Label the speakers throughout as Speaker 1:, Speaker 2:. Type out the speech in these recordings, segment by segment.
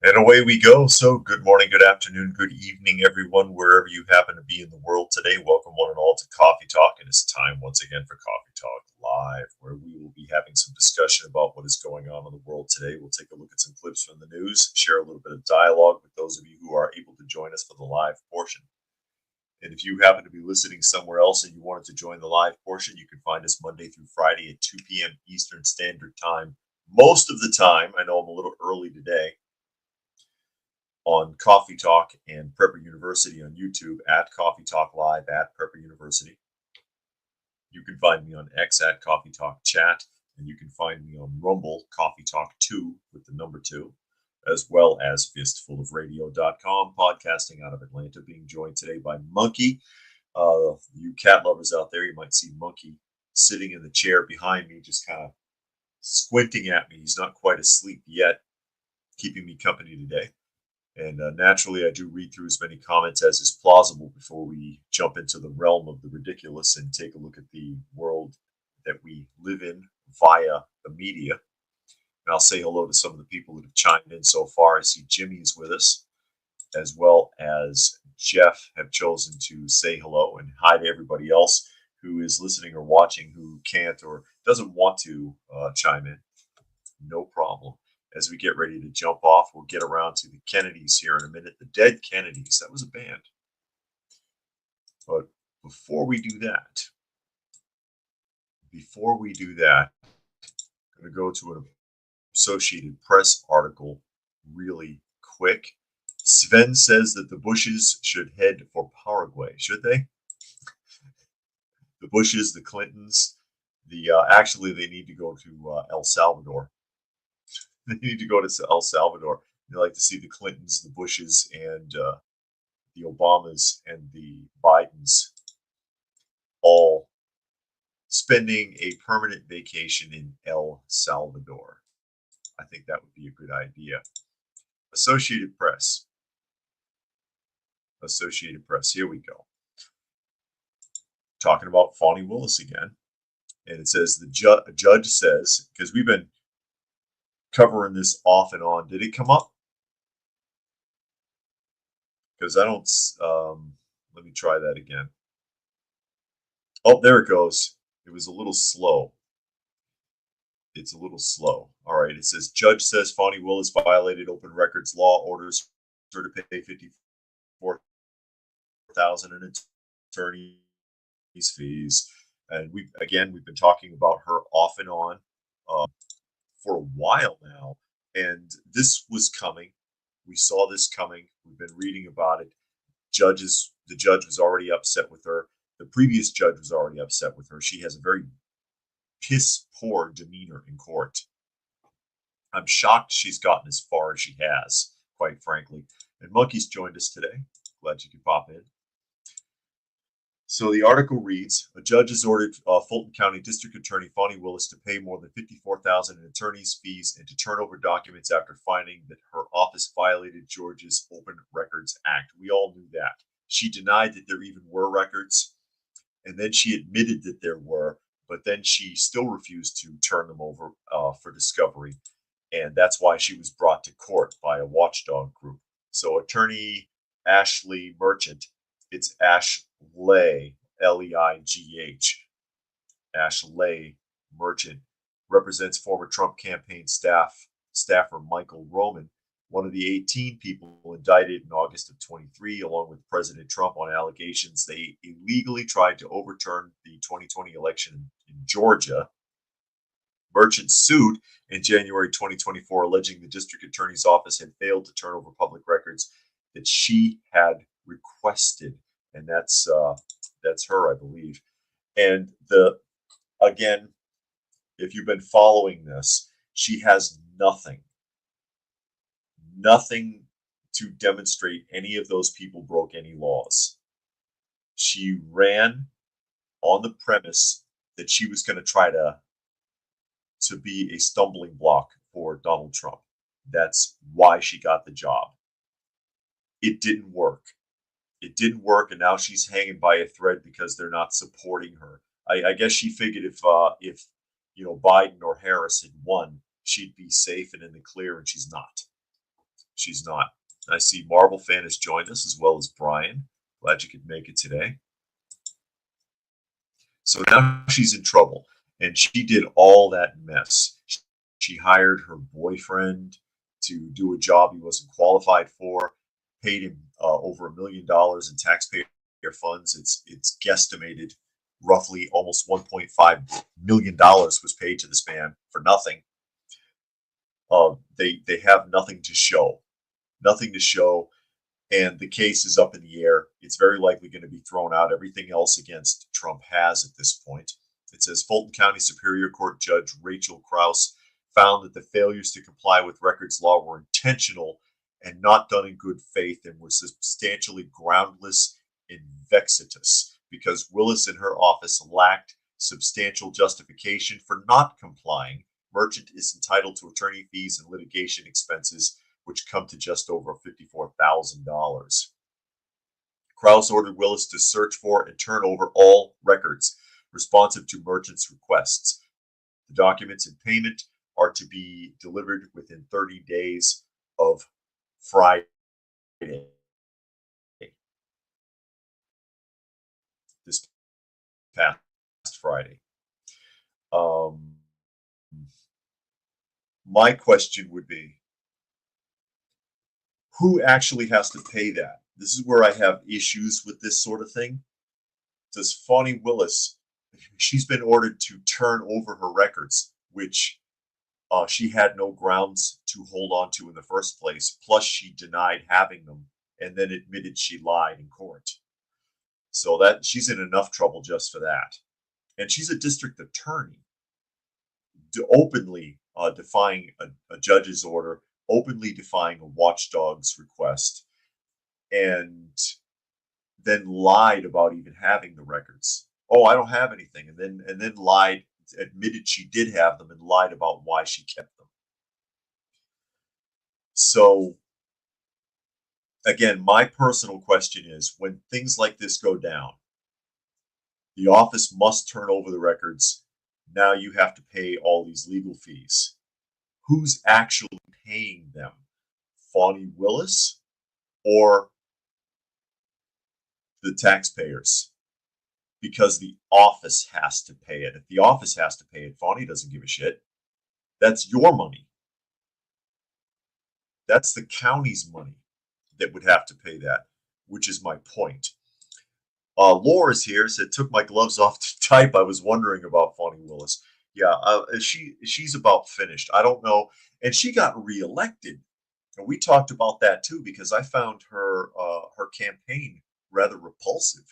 Speaker 1: And away we go. So, good morning, good afternoon, good evening, everyone, wherever you happen to be in the world today. Welcome, one and all, to Coffee Talk. And it's time once again for Coffee Talk Live, where we will be having some discussion about what is going on in the world today. We'll take a look at some clips from the news, share a little bit of dialogue with those of you who are able to join us for the live portion. And if you happen to be listening somewhere else and you wanted to join the live portion, you can find us Monday through Friday at 2 p.m. Eastern Standard Time. Most of the time, I know I'm a little early today, on Coffee Talk and Prepper University on YouTube at Coffee Talk Live at Prepper University. You can find me on X at Coffee Talk Chat, and you can find me on Rumble, Coffee Talk 2 with the number 2, as well as fistfulofradio.com, podcasting out of Atlanta, being joined today by Monkey. You cat lovers out there, you might see Monkey sitting in the chair behind me, just kind of squinting at me. He's not quite asleep yet, keeping me company today. And naturally, I do read through as many comments as is plausible before we jump into the realm of the ridiculous and take a look at the world that we live in via the media. And I'll say hello to some of the people that have chimed in so far. I see Jimmy's with us, as well as Jeff have chosen to say hello, and hi to everybody else who is listening or watching who can't or doesn't want to chime in. No problem. As we get ready to jump off, we'll get around to the Kennedys here in a minute. The Dead Kennedys, that was a band. But before we do that, I'm going to go to an Associated Press article really quick. Sven says that the Bushes should head for Paraguay. Should they? The Bushes, the Clintons, actually they need to go to El Salvador. They need to go to El Salvador. They like to see the Clintons, the Bushes, and the Obamas and the Bidens all spending a permanent vacation in El Salvador. I think that would be a good idea. Associated Press. Here we go. Talking about Fani Willis again. And it says the judge says, because we've been covering this off and on. Did it come up? Because I don't. Let me try that again. Oh, there it goes. It was a little slow. It's a little slow. All right. It says judge says Fani Willis violated open records law, orders her to pay $54,000 in attorney's fees. And we've been talking about her off and on for a while now, and this was coming. We saw this coming. We've been reading about it. The judge was already upset with her. The previous judge was already upset with her. She has a very piss poor demeanor in court. I'm shocked she's gotten as far as she has, quite frankly. And Monkey's joined us today. Glad you could pop in. So the article reads, a judge has ordered Fulton County District Attorney Fani Willis to pay more than $54,000 in attorney's fees and to turn over documents after finding that her office violated Georgia's Open Records Act. We all knew that. She denied that there even were records, and then she admitted that there were, but then she still refused to turn them over for discovery, and that's why she was brought to court by a watchdog group. So attorney Ashley Merchant, it's Ashley, Leigh, Ashley Merchant, represents former Trump campaign staffer Michael Roman, one of the 18 people indicted in August of 23, along with President Trump, on allegations they illegally tried to overturn the 2020 election in Georgia. Merchant sued in January 2024, alleging the district attorney's office had failed to turn over public records that she had requested. And that's her, I believe. And again, if you've been following this, she has nothing to demonstrate any of those people broke any laws. She ran on the premise that she was going to try to be a stumbling block for Donald Trump. That's why she got the job. It didn't work. And now she's hanging by a thread because they're not supporting her. I guess she figured if Biden or Harris had won, she'd be safe and in the clear, and she's not. She's not. I see Marvel Fan has joined us as well as Brian. Glad you could make it today. So now she's in trouble, and she did all that mess. She hired her boyfriend to do a job he wasn't qualified for, paid him over $1 million in taxpayer funds. It's guesstimated roughly almost $1.5 million was paid to this man for nothing. They have nothing to show, and the case is up in the air. It's very likely going to be thrown out. Everything else against Trump has at this point. It says Fulton County Superior Court Judge Rachel Krause found that the failures to comply with records law were intentional and not done in good faith and were substantially groundless and vexatious because Willis and her office lacked substantial justification for not complying. Merchant is entitled to attorney fees and litigation expenses, which come to just over $54,000. Krause ordered Willis to search for and turn over all records responsive to merchant's requests. The documents and payment are to be delivered within 30 days of Friday. This past Friday. My question would be, who actually has to pay that? This is where I have issues with this sort of thing. Does Fani Willis, she's been ordered to turn over her records, which she had no grounds to hold on to in the first place. Plus, she denied having them and then admitted she lied in court. So that she's in enough trouble just for that. And she's a district attorney, openly defying a judge's order, openly defying a watchdog's request, and then lied about even having the records. Oh, I don't have anything, and then lied, admitted she did have them, and lied about why she kept them. So again, my personal question is, when things like this go down, the office must turn over the records. Now you have to pay all these legal fees. Who's actually paying them? Fani Willis or the taxpayers? Because the office has to pay it. If the office has to pay it, Fani doesn't give a shit. That's your money. That's the county's money that would have to pay that, which is my point. Laura's here, said, took my gloves off to type. I was wondering about Fani Willis. Yeah, she's about finished. I don't know. And she got reelected. And we talked about that too, because I found her campaign rather repulsive.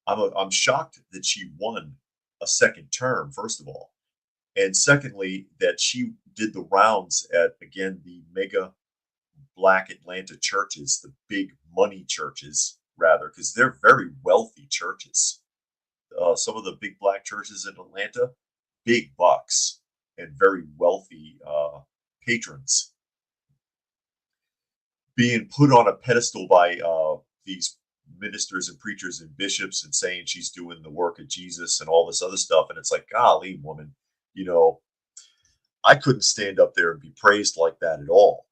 Speaker 1: I'm shocked that she won a second term, first of all. And secondly, that she did the rounds at, again, the mega Black Atlanta churches, the big money churches, rather, because they're very wealthy churches. Some of the big Black churches in Atlanta, big bucks and very wealthy patrons. Being put on a pedestal by these ministers and preachers and bishops and saying she's doing the work of Jesus and all this other stuff. And it's like, golly, woman, you know, I couldn't stand up there and be praised like that at all.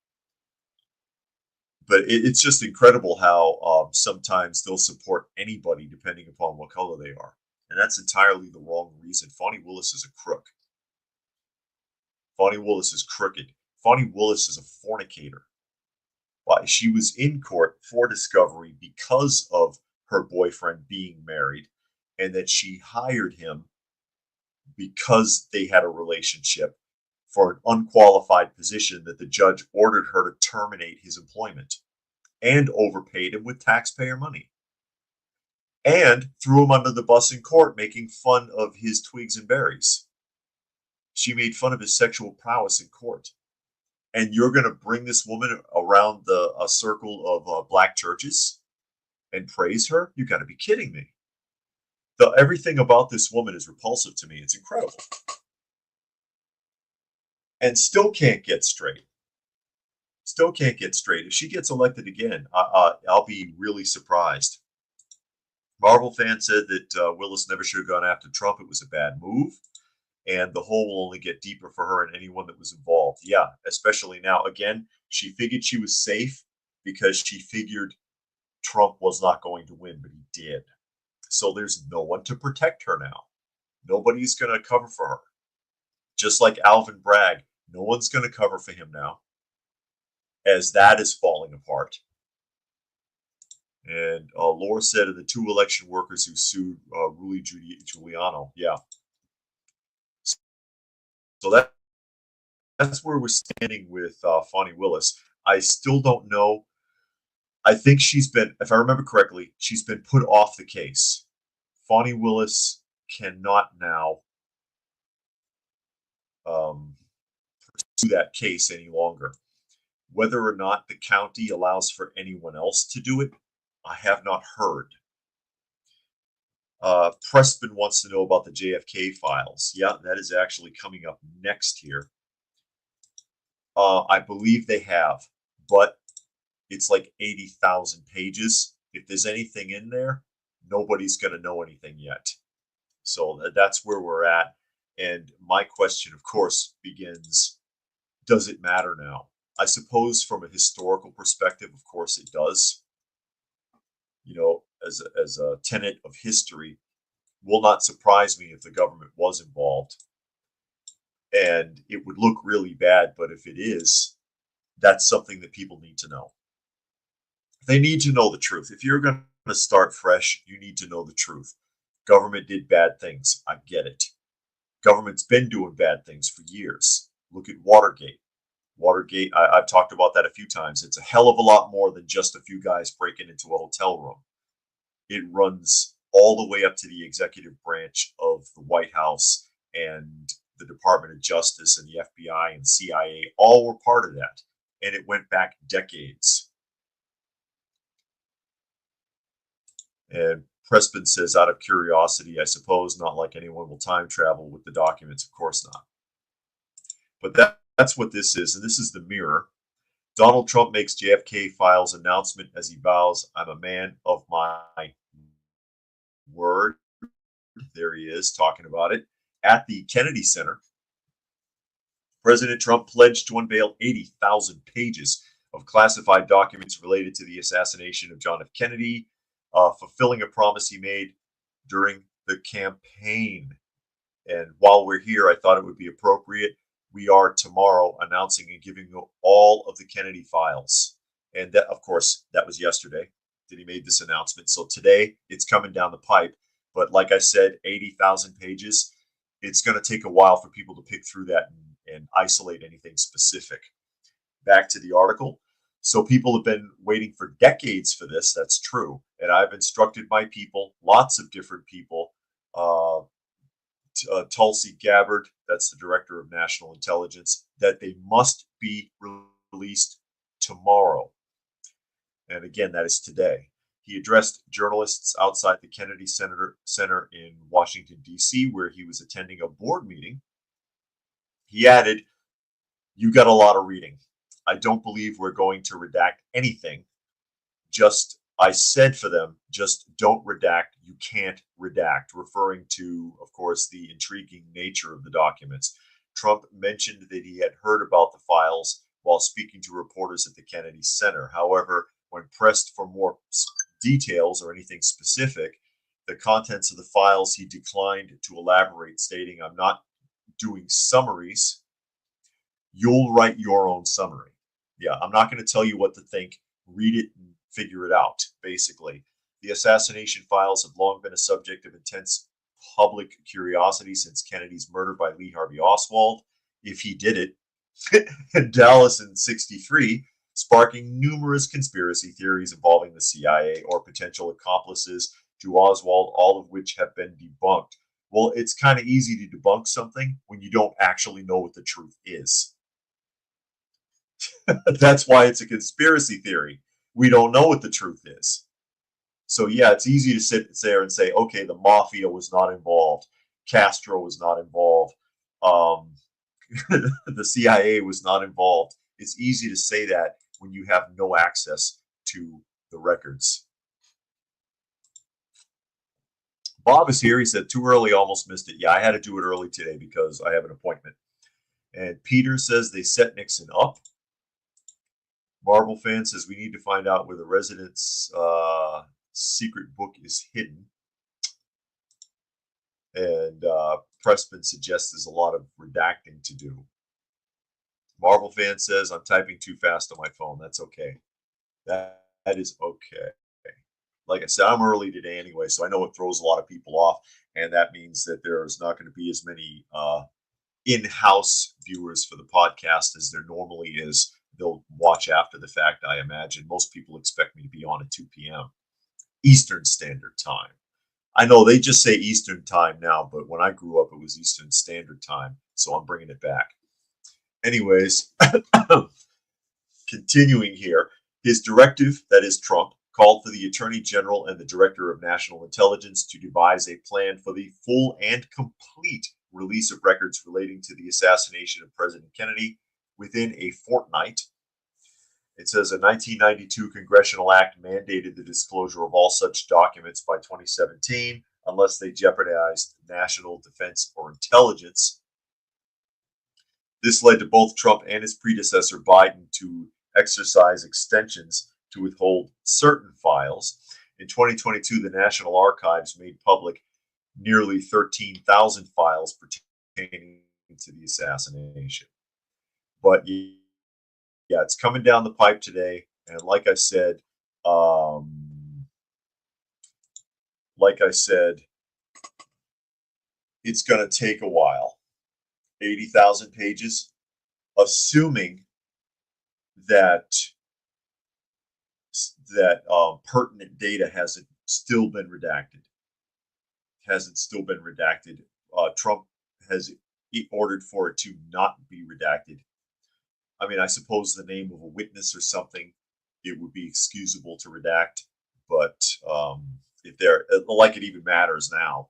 Speaker 1: But it's just incredible how sometimes they'll support anybody depending upon what color they are. And that's entirely the wrong reason. Fani Willis is a crook. Fani Willis is crooked. Fani Willis is a fornicator. Why? She was in court for discovery because of her boyfriend being married, and that she hired him because they had a relationship for an unqualified position that the judge ordered her to terminate his employment, and overpaid him with taxpayer money, and threw him under the bus in court, making fun of his twigs and berries. She made fun of his sexual prowess in court. And you're going to bring this woman around a circle of Black churches and praise her? You got to be kidding me. Everything about this woman is repulsive to me. It's incredible. And still can't get straight. Still can't get straight. If she gets elected again, I'll be really surprised. Marvel Fan said that Willis never should have gone after Trump. It was a bad move. and the hole will only get deeper for her and anyone that was involved. Yeah, especially now. Again, she figured she was safe because she figured Trump was not going to win, but he did. So there's no one to protect her now. Nobody's going to cover for her. Just like Alvin Bragg, no one's going to cover for him now, as that is falling apart. And Laura said of the 2 election workers who sued Rudy Giuliano. Yeah. So that's where we're standing with Fani Willis. I still don't know. I think she's been, if I remember correctly, she's been put off the case. Fani Willis cannot now pursue that case any longer. Whether or not the county allows for anyone else to do it, I have not heard. Pressman wants to know about the JFK files. Yeah, that is actually coming up next here. I believe they have, but it's like 80,000 pages. If there's anything in there, nobody's going to know anything yet. So that's where we're at. And my question, of course, begins, does it matter now? I suppose from a historical perspective, of course it does. You know, as a tenet of history, will not surprise me if the government was involved. And it would look really bad, but if it is, that's something that people need to know. They need to know the truth. If you're going to start fresh, you need to know the truth. Government did bad things. I get it. Government's been doing bad things for years. Look at Watergate. Watergate, I've talked about that a few times. It's a hell of a lot more than just a few guys breaking into a hotel room. It runs all the way up to the executive branch of the White House and the Department of Justice and the FBI and CIA. All were part of that. And it went back decades. And Pressman says, out of curiosity, I suppose not like anyone will time travel with the documents. Of course not. But that's what this is. And this is the Mirror. Donald Trump makes JFK files announcement as he vows, I'm a man of my word. There he is talking about it. At the Kennedy Center, President Trump pledged to unveil 80,000 pages of classified documents related to the assassination of John F. Kennedy, fulfilling a promise he made during the campaign. And while we're here, I thought it would be appropriate. We are tomorrow announcing and giving all of the Kennedy files. And that, of course, that was yesterday that he made this announcement. So today it's coming down the pipe. But like I said, 80,000 pages. It's going to take a while for people to pick through that and isolate anything specific. Back to the article. So people have been waiting for decades for this. That's true. And I've instructed my people, lots of different people, Tulsi Gabbard, that's the director of national intelligence, that they must be released tomorrow. And again, that is today. He addressed journalists outside the Kennedy Center in Washington, D.C., where he was attending a board meeting. He added, you got a lot of reading. I don't believe we're going to redact anything. Just, I said for them, just don't redact. You can't redact, referring to, of course, the intriguing nature of the documents. Trump mentioned that he had heard about the files while speaking to reporters at the Kennedy Center. However, when pressed for more details or anything specific, the contents of the files, he declined to elaborate, stating, I'm not doing summaries. You'll write your own summary. Yeah, I'm not going to tell you what to think. Read it and figure it out, basically. The assassination files have long been a subject of intense public curiosity since Kennedy's murder by Lee Harvey Oswald, if he did it, in Dallas in '63, sparking numerous conspiracy theories involving the CIA or potential accomplices to Oswald, all of which have been debunked. Well, it's kind of easy to debunk something when you don't actually know what the truth is. That's why it's a conspiracy theory. We don't know what the truth is. So yeah, it's easy to sit there and say, okay, the mafia was not involved. Castro was not involved. The CIA was not involved. It's easy to say that when you have no access to the records. Bob is here. He said too early, almost missed it. Yeah, I had to do it early today because I have an appointment. And Peter says they set Nixon up. Marvel fan says we need to find out where the resident's secret book is hidden. And Pressman suggests there's a lot of redacting to do. Marvel fan says I'm typing too fast on my phone. That's okay. That is okay. Like I said, I'm early today anyway, so I know it throws a lot of people off, and that means that there's not going to be as many in-house viewers for the podcast as there normally is. They'll watch after the fact, I imagine. Most people expect me to be on at 2 p.m. Eastern Standard Time. I know they just say Eastern Time now, but when I grew up, it was Eastern Standard Time, so I'm bringing it back. Anyways, continuing here, his directive, that is Trump, called for the Attorney General and the Director of National Intelligence to devise a plan for the full and complete release of records relating to the assassination of President Kennedy within a fortnight. It says a 1992 congressional act mandated the disclosure of all such documents by 2017 unless they jeopardized national defense or intelligence. This led to both Trump and his predecessor Biden to exercise extensions to withhold certain files. In 2022, the National Archives made public nearly 13,000 files pertaining to the assassination. But yeah, it's coming down the pipe today, and like I said, it's going to take a while. 80,000 pages, assuming that pertinent data hasn't still been redacted. Trump has ordered for it to not be redacted. I mean, I suppose the name of a witness or something, it would be excusable to redact, but if they're like it even matters now.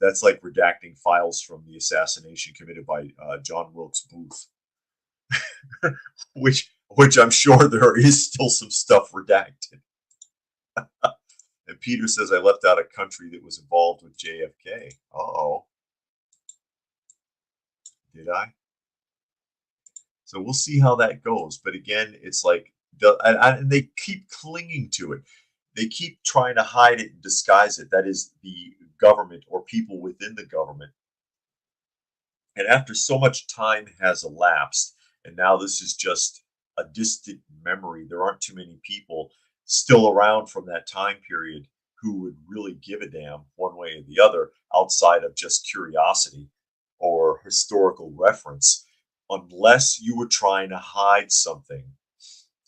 Speaker 1: That's like redacting files from the assassination committed by John Wilkes Booth, which I'm sure there is still some stuff redacted. And Peter says I left out a country that was involved with JFK. Uh-oh. Did I? So we'll see how that goes. But again, it's like, and they keep clinging to it. They keep trying to hide it and disguise it. That is the government or people within the government. And after so much time has elapsed, and now this is just a distant memory, there aren't too many people still around from that time period who would really give a damn one way or the other outside of just curiosity or historical reference, unless you were trying to hide something.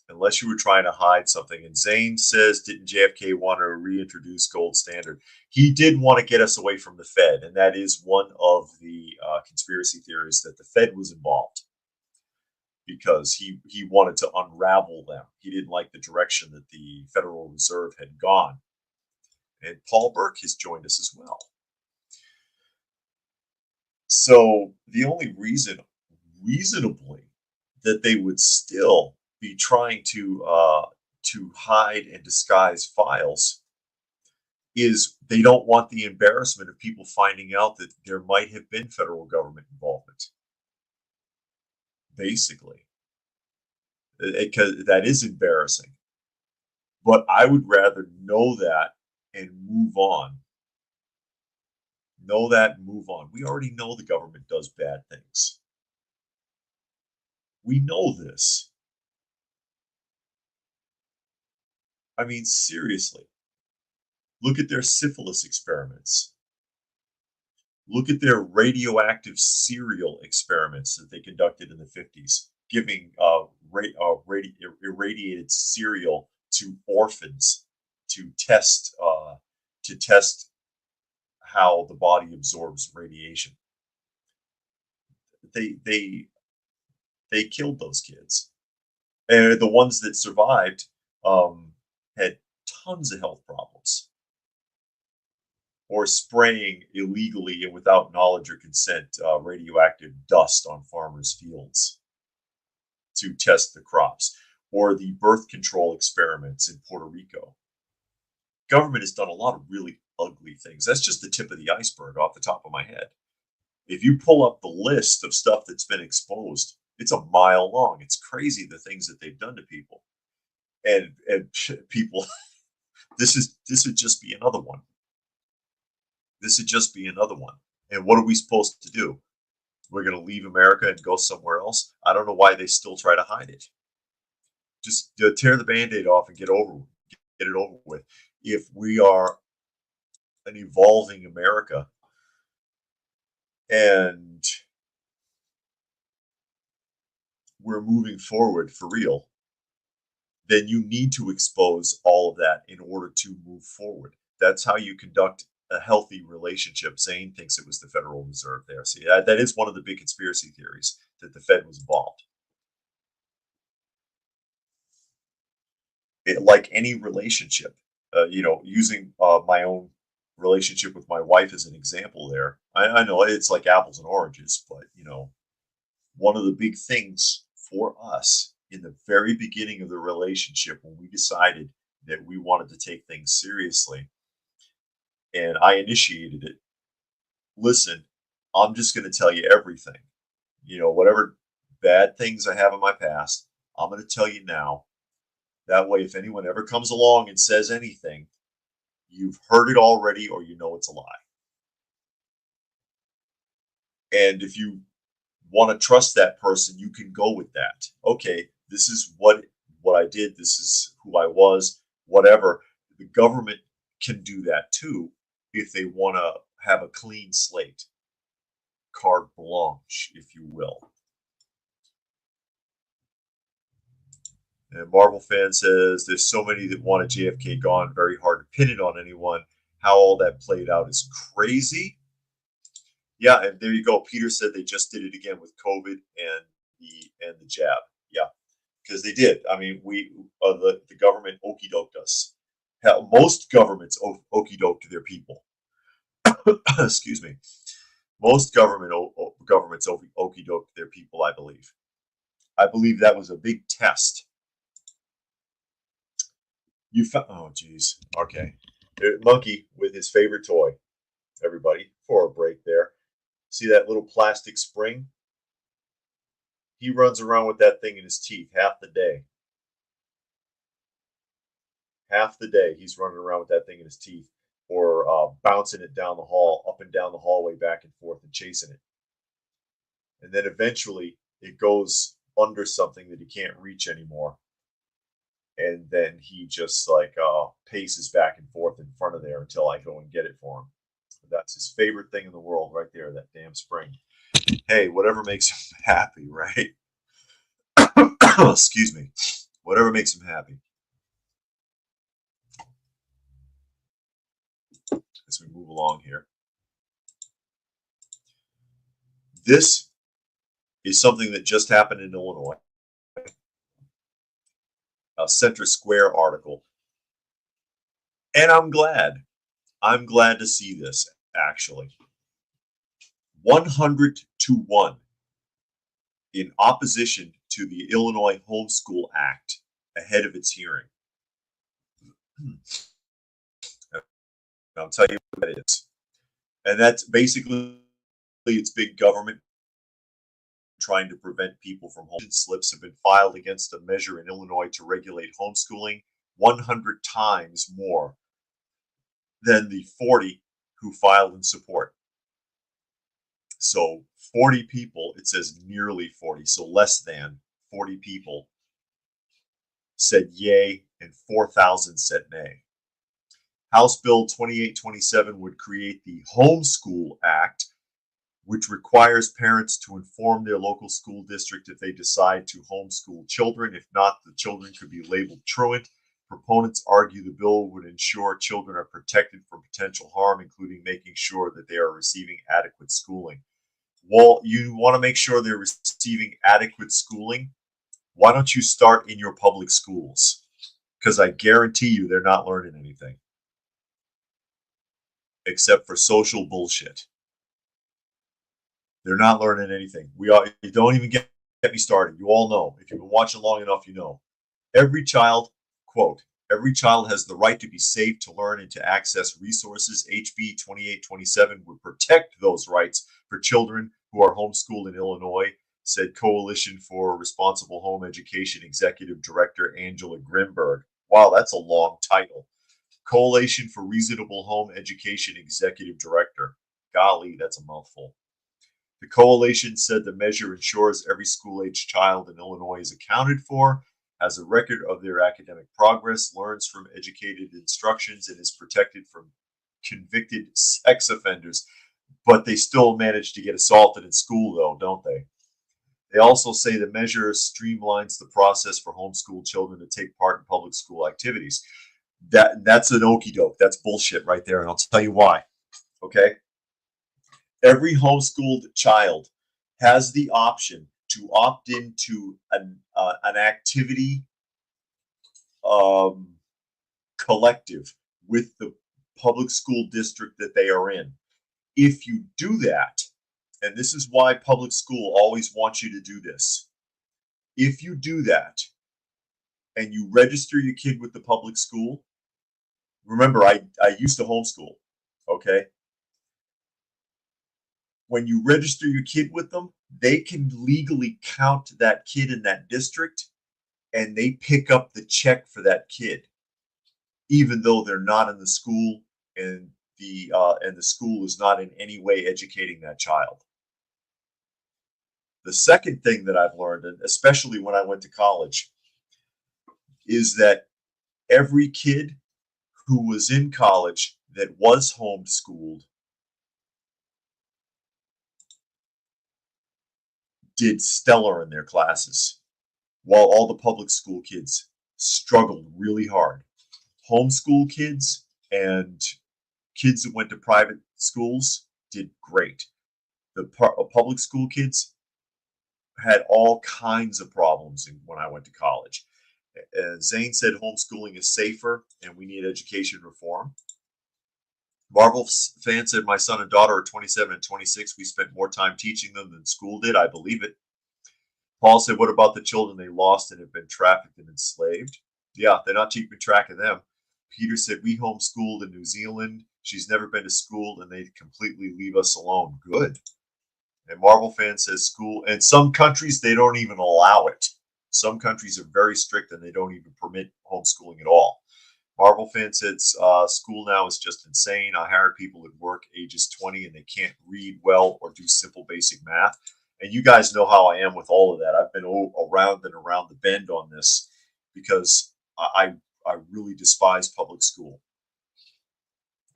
Speaker 1: And Zane says, didn't JFK want to reintroduce gold standard? He did want to get us away from the Fed, and that is one of the conspiracy theories, that the Fed was involved because he wanted to unravel them. He didn't like the direction that the Federal Reserve had gone. And Paul Burke has joined us as well. So the only reason, reasonably, that they would still be trying to hide and disguise files is they don't want the embarrassment of people finding out that there might have been federal government involvement. Basically, because that is embarrassing. But I would rather know that and move on. Know that and move on. We already know the government does bad things. We know this. I mean, seriously. Look at their syphilis experiments. Look at their radioactive cereal experiments that they conducted in the 50s, giving irradiated cereal to orphans to test how the body absorbs radiation. They killed those kids, and the ones that survived had tons of health problems. Or spraying illegally and without knowledge or consent radioactive dust on farmers' fields to test the crops, or the birth control experiments in Puerto Rico. Government has done a lot of really ugly things. That's just the tip of the iceberg off the top of my head. If you pull up the list of stuff that's been exposed, it's a mile long. It's crazy the things that they've done to people. And people, this would just be another one. This would just be another one. And what are we supposed to do? We're going to leave America and go somewhere else? I don't know why they still try to hide it. Just tear the Band-Aid off and get it over with. If we are an evolving America and we're moving forward for real, then you need to expose all of that in order to move forward. That's how you conduct a healthy relationship. Zane thinks it was the Federal Reserve there. See, that is one of the big conspiracy theories, that the Fed was involved. Like any relationship, using my own relationship with my wife as an example there. I know it's like apples and oranges, but one of the big things for us in the very beginning of the relationship, when we decided that we wanted to take things seriously, and I initiated it. Listen, I'm just going to tell you everything. Whatever bad things I have in my past, I'm going to tell you now. That way, if anyone ever comes along and says anything, you've heard it already or you know it's a lie. And if you want to trust that person, you can go with that. Okay, this is what I did. This is who I was, whatever. The government can do that too if they want to have a clean slate, carte blanche, if you will. And Marvel fan says there's so many that want a JFK gone. Very hard to pin it on anyone. How all that played out is crazy. Yeah, and there you go. Peter said they just did it again with COVID and the jab. Yeah, because they did. I mean, the government okey doked us. Hell, most governments okey doke to their people. Excuse me. Most governments okey doke to their people. I believe. I believe that was a big test. You found, oh geez, okay. Monkey with his favorite toy. Everybody, for a break there. See that little plastic spring? He runs around with that thing in his teeth half the day. Half the day he's running around with that thing in his teeth, or bouncing it down the hall, up and down the hallway, back and forth, and chasing it. And then eventually it goes under something that he can't reach anymore. And then he just paces back and forth in front of there until I go and get it for him. That's his favorite thing in the world right there, that damn spring. Hey, whatever makes him happy, right? Excuse me. Whatever makes him happy. As we move along here. This is something that just happened in Illinois. A Center Square article. And I'm glad. I'm glad to see this, actually. 100-1 in opposition to the Illinois Homeschool Act ahead of its hearing. I'll tell you what that is. And that's basically, it's big government trying to prevent people from homeschooling. Slips have been filed against a measure in Illinois to regulate homeschooling, 100 times more than the 40 who filed in support. So 40 people, it says nearly 40, so less than 40 people said yay and 4,000 said nay. House Bill 2827 would create the Homeschool Act, which requires parents to inform their local school district if they decide to homeschool children. If not, the children could be labeled truant. Proponents argue the bill would ensure children are protected from potential harm, including making sure that they are receiving adequate schooling. Well, you want to make sure they're receiving adequate schooling? Why don't you start in your public schools? Because I guarantee you they're not learning anything. Except for social bullshit. They're not learning anything. You don't even get me started. You all know. If you've been watching long enough, you know. Every child, quote, Every child has the right to be safe, to learn, and to access resources. HB 2827 would protect those rights for children who are homeschooled in Illinois, said Coalition for Responsible Home Education Executive Director Angela Grimberg. Wow, that's a long title. Coalition for Reasonable Home Education Executive Director. Golly, that's a mouthful. The coalition said the measure ensures every school-age child in Illinois is accounted for, has a record of their academic progress, learns from educated instructions, and is protected from convicted sex offenders. But they still manage to get assaulted in school, though, don't they? They also say the measure streamlines the process for homeschool children to take part in public school activities. That's an okie doke. That's bullshit right there, and I'll tell you why. Okay, every homeschooled child has the option to opt into an activity collective with the public school district that they are in. If you do that, and this is why public school always wants you to do this, if you do that and you register your kid with the public school, remember, I used to homeschool, okay? When you register your kid with them, they can legally count that kid in that district, and they pick up the check for that kid, even though they're not in the school, and the school is not in any way educating that child. The second thing that I've learned, and especially when I went to college, is that every kid who was in college that was homeschooled did stellar in their classes, while all the public school kids struggled really hard. Homeschool kids and kids that went to private schools did great. The public school kids had all kinds of problems when I went to college. Zane said homeschooling is safer and we need education reform. Marvel fan said my son and daughter are 27 and 26. We spent more time teaching them than school did. I believe it. Paul said, what about the children they lost and have been trafficked and enslaved? Yeah, they're not keeping track of them. Peter said, we homeschooled in New Zealand. She's never been to school and they completely leave us alone. Good. And Marvel fan says school, and some countries, they don't even allow it. Some countries are very strict and they don't even permit homeschooling at all. Marvel fan says school now is just insane. I hire people at work ages 20 and they can't read well or do simple basic math. And you guys know how I am with all of that. I've been around and around the bend on this because I really despise public school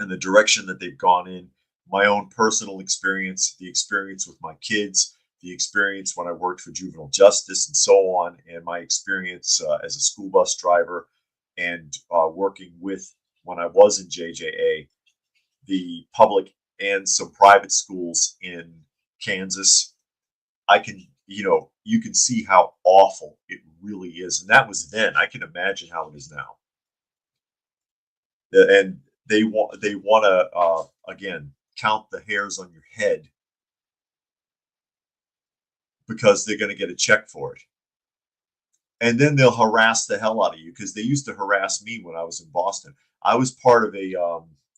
Speaker 1: and the direction that they've gone in. My own personal experience, the experience with my kids, the experience when I worked for juvenile justice and so on, and my experience as a school bus driver and working with, when I was in JJA, the public and some private schools in Kansas. I can, you can see how awful it really is. And that was then. I can imagine how it is now. And they want to, again, count the hairs on your head because they're going to get a check for it. And then they'll harass the hell out of you because they used to harass me when I was in Boston. I was part of a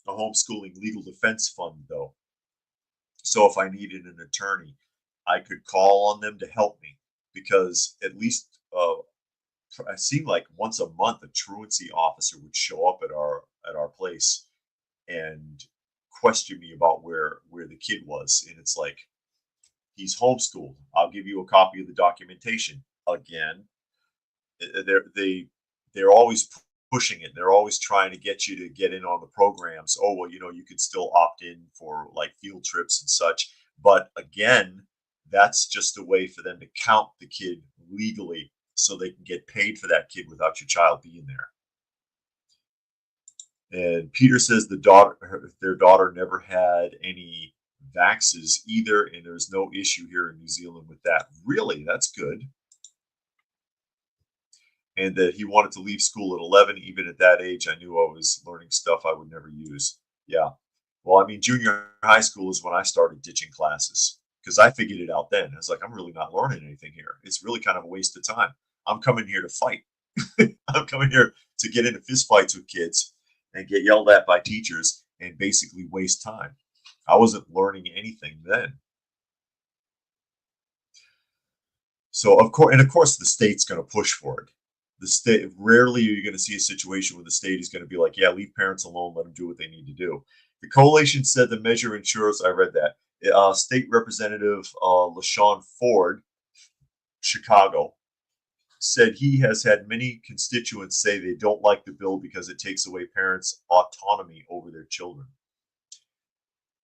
Speaker 1: homeschooling legal defense fund, though. So if I needed an attorney, I could call on them to help me because at least it seemed like once a month a truancy officer would show up at our place and question me about where the kid was. And it's like, he's homeschooled. I'll give you a copy of the documentation. Again, they're always pushing it. They're always trying to get you to get in on the programs. Oh, well, you could still opt in for like field trips and such. But again, that's just a way for them to count the kid legally so they can get paid for that kid without your child being there. And Peter says their daughter never had any vaxes either, and there's no issue here in New Zealand with that. Really, that's good. And that he wanted to leave school at 11. Even at that age, I knew I was learning stuff I would never use. Yeah. Well, I mean, junior high school is when I started ditching classes because I figured it out then. I was like, I'm really not learning anything here. It's really kind of a waste of time. I'm coming here to fight. I'm coming here to get into fistfights with kids and get yelled at by teachers and basically waste time. I wasn't learning anything then. So of course, the state's going to push for it. The state rarely are you going to see a situation where the state is going to be like, "Yeah, leave parents alone, let them do what they need to do." The coalition said the measure ensures. I read that. State Representative LaShawn Ford, Chicago, said he has had many constituents say they don't like the bill because it takes away parents' autonomy over their children.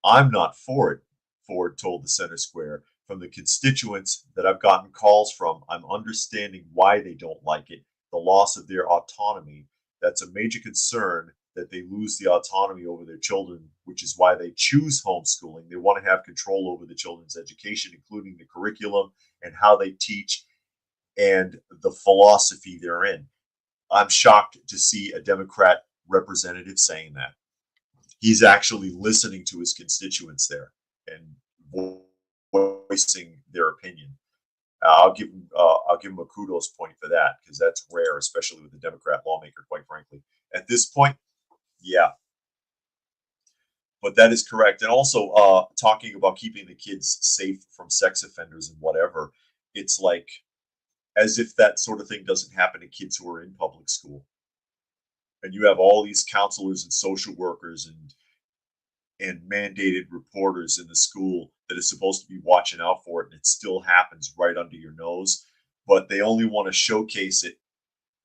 Speaker 1: I'm not for it, Ford told the Center Square. From the constituents that I've gotten calls from, I'm understanding why they don't like it, the loss of their autonomy. That's a major concern that they lose the autonomy over their children, which is why they choose homeschooling. They want to have control over the children's education, including the curriculum and how they teach and the philosophy they're in. I'm shocked to see a Democrat representative saying that. He's actually listening to his constituents there and voicing their opinion. I'll give him a kudos point for that because that's rare, especially with a Democrat lawmaker. Quite frankly, at this point, yeah. But that is correct. And also, talking about keeping the kids safe from sex offenders and whatever, it's like as if that sort of thing doesn't happen to kids who are in public school. And you have all these counselors and social workers and mandated reporters in the school that is supposed to be watching out for it, and it still happens right under your nose. But they only want to showcase it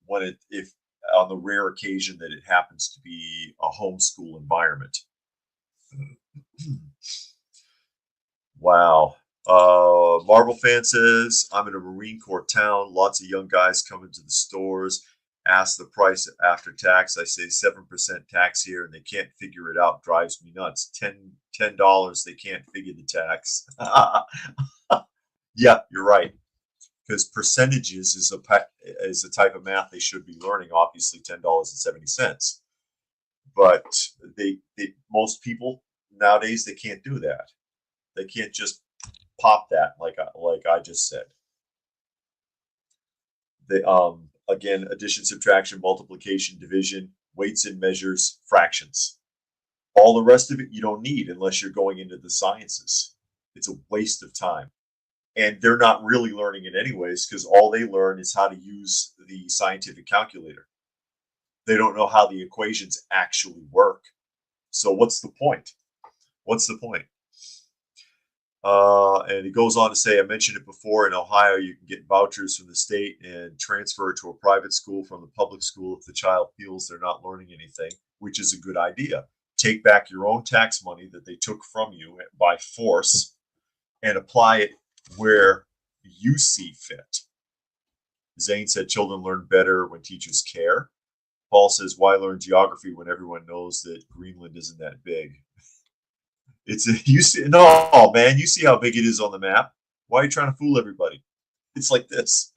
Speaker 1: when it if on the rare occasion that it happens to be a homeschool environment. Wow. Marvel fan says, I'm in a Marine Corps town. Lots of young guys come into the stores, ask the price after tax. I say 7% tax here, and they can't figure it out. Drives me nuts. $10, they can't figure the tax. Yeah, you're right. Because percentages is a type of math they should be learning. Obviously, $10.70. But they most people nowadays they can't do that. They can't just pop that like I just said. They again, addition, subtraction, multiplication, division, weights and measures, fractions. All the rest of it you don't need unless you're going into the sciences. It's a waste of time. And they're not really learning it anyways because all they learn is how to use the scientific calculator. They don't know how the equations actually work. So what's the point? What's the point? And he goes on to say, I mentioned it before, in Ohio, you can get vouchers from the state and transfer it to a private school from the public school if the child feels they're not learning anything, which is a good idea. Take back your own tax money that they took from you by force and apply it where you see fit. Zane said children learn better when teachers care. Paul says, why learn geography when everyone knows that Greenland isn't that big? You see, no, man, you see how big it is on the map. Why are you trying to fool everybody? It's like this.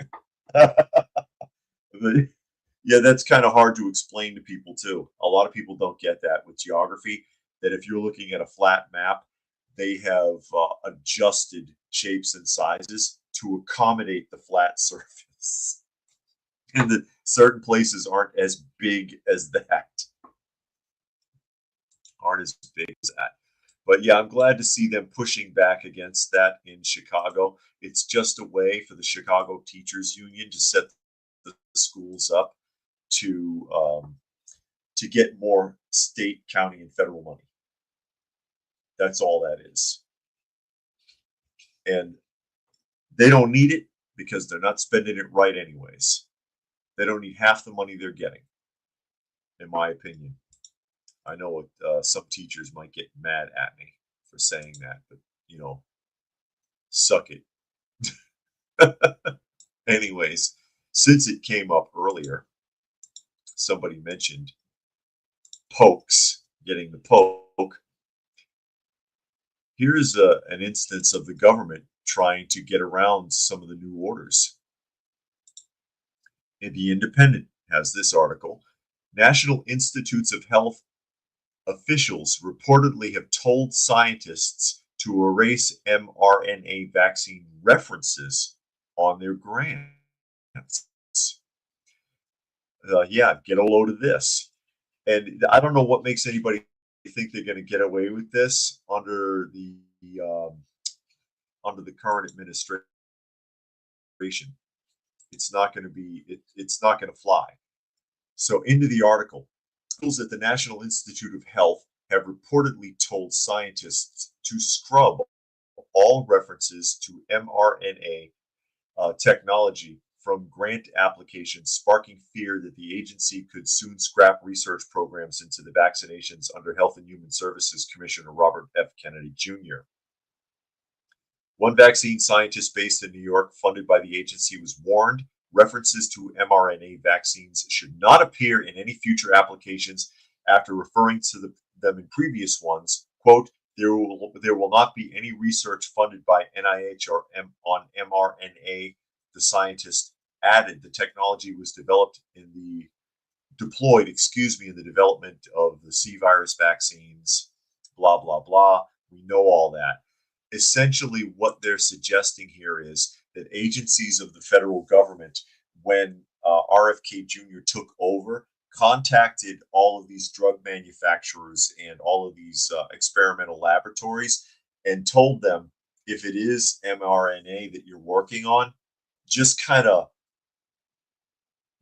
Speaker 1: Yeah, that's kind of hard to explain to people too. A lot of people don't get that with geography, that if you're looking at a flat map, they have adjusted shapes and sizes to accommodate the flat surface. And that certain places aren't as big as that. Aren't as big as that. But yeah, I'm glad to see them pushing back against that in Chicago. It's just a way for the Chicago Teachers Union to set the schools up to get more state, county, and federal money. That's all that is. And they don't need it because they're not spending it right anyways. They don't need half the money they're getting, in my opinion. I know some teachers might get mad at me for saying that, but suck it. Anyways, since it came up earlier, somebody mentioned pokes, getting the poke. Here's an instance of the government trying to get around some of the new orders. And The Independent has this article. National Institutes of Health officials reportedly have told scientists to erase mRNA vaccine references on their grants. yeah, get a load of this. And I don't know what makes anybody think they're going to get away with this um, under the current administration. It's not going to be it's not going to fly. So into the article, schools at the National Institute of Health have reportedly told scientists to scrub all references to mRNA technology from grant applications, sparking fear that the agency could soon scrap research programs into the vaccinations under Health and Human Services Commissioner Robert F. Kennedy Jr. One vaccine scientist based in New York, funded by the agency, was warned references to mRNA vaccines should not appear in any future applications after referring to them in previous ones. Quote, there will not be any research funded by NIH on mRNA. The scientist added the technology was deployed in the development of the C virus vaccines, blah, blah, blah. We know all that. Essentially, what they're suggesting here is that agencies of the federal government, when RFK Jr. took over, contacted all of these drug manufacturers and all of these experimental laboratories and told them, if it is mRNA that you're working on, just kind of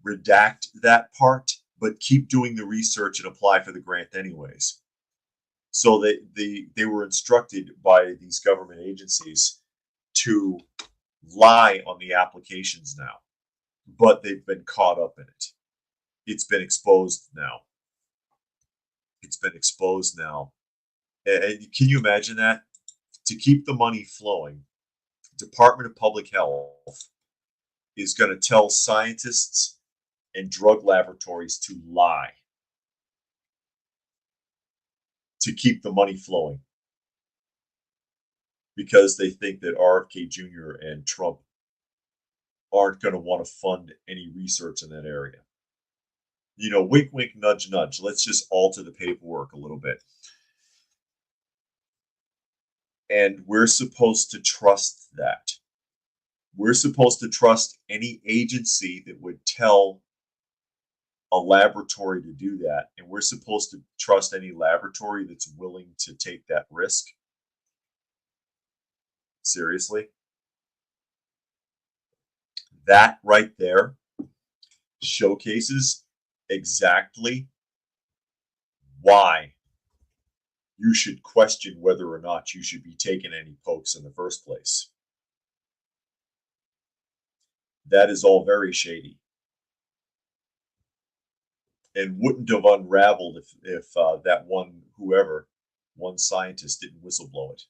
Speaker 1: redact that part, but keep doing the research and apply for the grant anyways. So they were instructed by these government agencies to lie on the applications now, but they've been caught up in it. It's been exposed now. It's been exposed now. And can you imagine that? To keep the money flowing, Department of Public Health is going to tell scientists and drug laboratories to lie to keep the money flowing because they think that RFK Jr. and Trump aren't going to want to fund any research in that area. You know, wink, wink, nudge, nudge. Let's just alter the paperwork a little bit. And we're supposed to trust that. We're supposed to trust any agency that would tell a laboratory to do that. And we're supposed to trust any laboratory that's willing to take that risk. Seriously? That right there showcases exactly why you should question whether or not you should be taking any pokes in the first place. That is all very shady and wouldn't have unraveled if that one scientist didn't whistleblow it.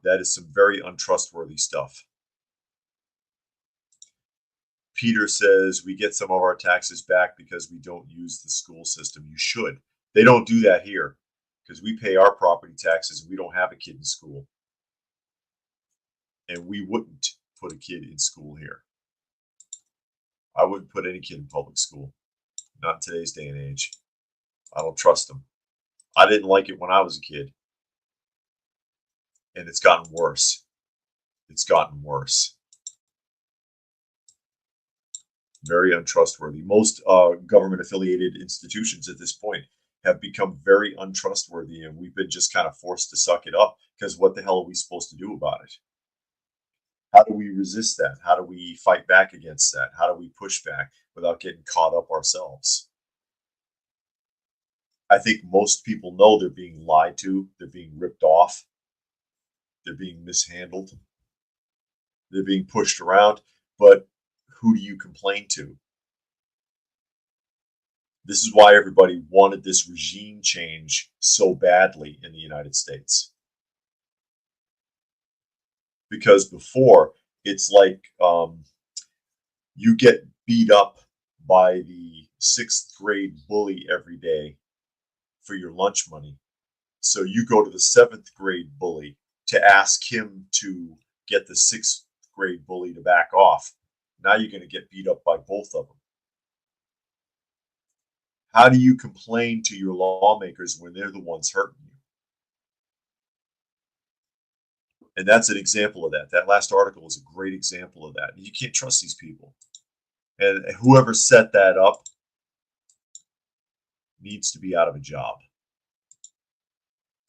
Speaker 1: That is some very untrustworthy stuff. Peter says, we get some of our taxes back because we don't use the school system. You should. They don't do that here because we pay our property taxes and we don't have a kid in school. And we wouldn't put a kid in school here. I wouldn't put any kid in public school. Not in today's day and age. I don't trust them. I didn't like it when I was a kid. And it's gotten worse. It's gotten worse. Very untrustworthy. Most government-affiliated institutions at this point have become very untrustworthy, and we've been just kind of forced to suck it up because what the hell are we supposed to do about it? How do we resist that? How do we fight back against that? How do we push back without getting caught up ourselves? I think most people know they're being lied to, they're being ripped off, they're being mishandled, they're being pushed around, but who do you complain to? This is why everybody wanted this regime change so badly in the United States. Because before, it's like you get beat up by the 6th grade bully every day for your lunch money. So you go to the 7th grade bully to ask him to get the 6th grade bully to back off. Now you're going to get beat up by both of them. How do you complain to your lawmakers when they're the ones hurting you? And that's an example of that. That last article is a great example of that. You can't trust these people. And whoever set that up needs to be out of a job.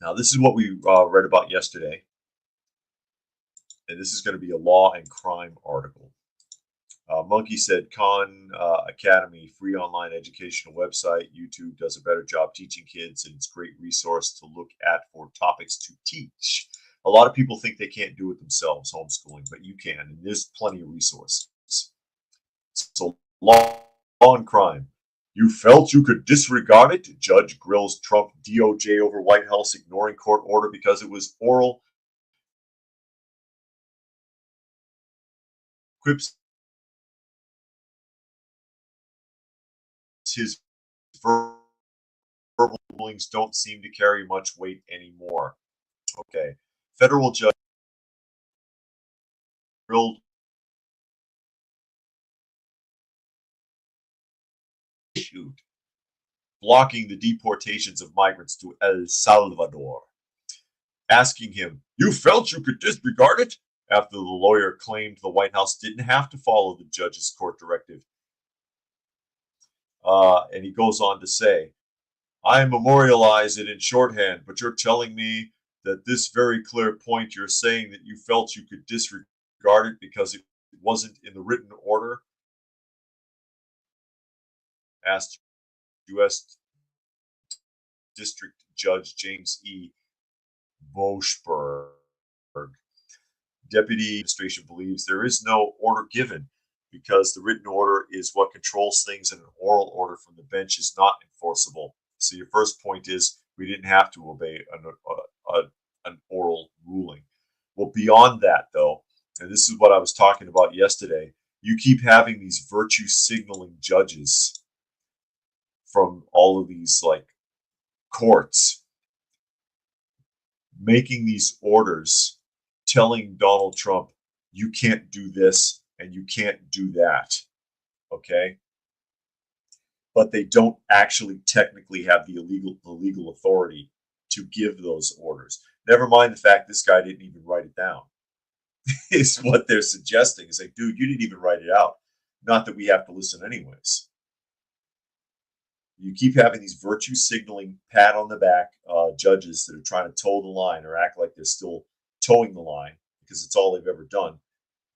Speaker 1: Now, this is what we read about yesterday. And this is going to be a law and crime article. Monkey said Khan Academy, free online educational website. YouTube does a better job teaching kids, and it's a great resource to look at for topics to teach. A lot of people think they can't do it themselves, homeschooling, but you can, and there's plenty of resources. So, law and crime. You felt you could disregard it? Judge grills Trump DOJ over White House ignoring court order because it was oral. Quips his verbal rulings don't seem to carry much weight anymore. Okay. Federal judge grilled issued blocking the deportations of migrants to El Salvador, asking him, "You felt you could disregard it?" After the lawyer claimed the White House didn't have to follow the judge's court directive. And he goes on to say, I memorialize it in shorthand, but you're telling me that this very clear point, you're saying that you felt you could disregard it because it wasn't in the written order? Asked U.S. District Judge James E. Boschberg. Deputy administration believes there is no order given because the written order is what controls things and an oral order from the bench is not enforceable. So your first point is we didn't have to obey an oral ruling. Well, beyond that, though, and this is what I was talking about yesterday, you keep having these virtue signaling judges from all of these like courts making these orders telling Donald Trump, you can't do this and you can't do that. Okay. But they don't actually technically have the legal authority to give those orders. Never mind the fact this guy didn't even write it down. Is what they're suggesting. It's like, dude, you didn't even write it out. Not that we have to listen anyways. You keep having these virtue signaling, pat on the back judges that are trying to toe the line or act like they're still towing the line because it's all they've ever done.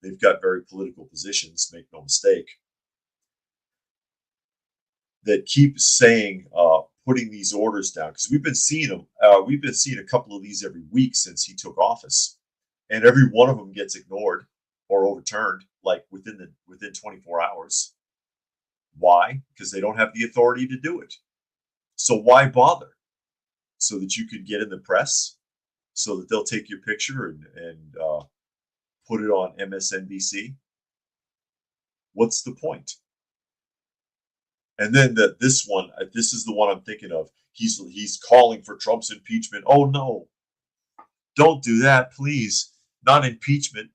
Speaker 1: They've got very political positions, make no mistake, that keep saying, putting these orders down, because we've been seeing them. We've been seeing a couple of these every week since he took office, and every one of them gets ignored or overturned, like within 24 hours. Why? Because they don't have the authority to do it. So why bother? So that you could get in the press, so that they'll take your picture and put it on MSNBC. What's the point? And then this one, this is the one I'm thinking of. He's calling for Trump's impeachment. Oh no, don't do that, please. Not impeachment.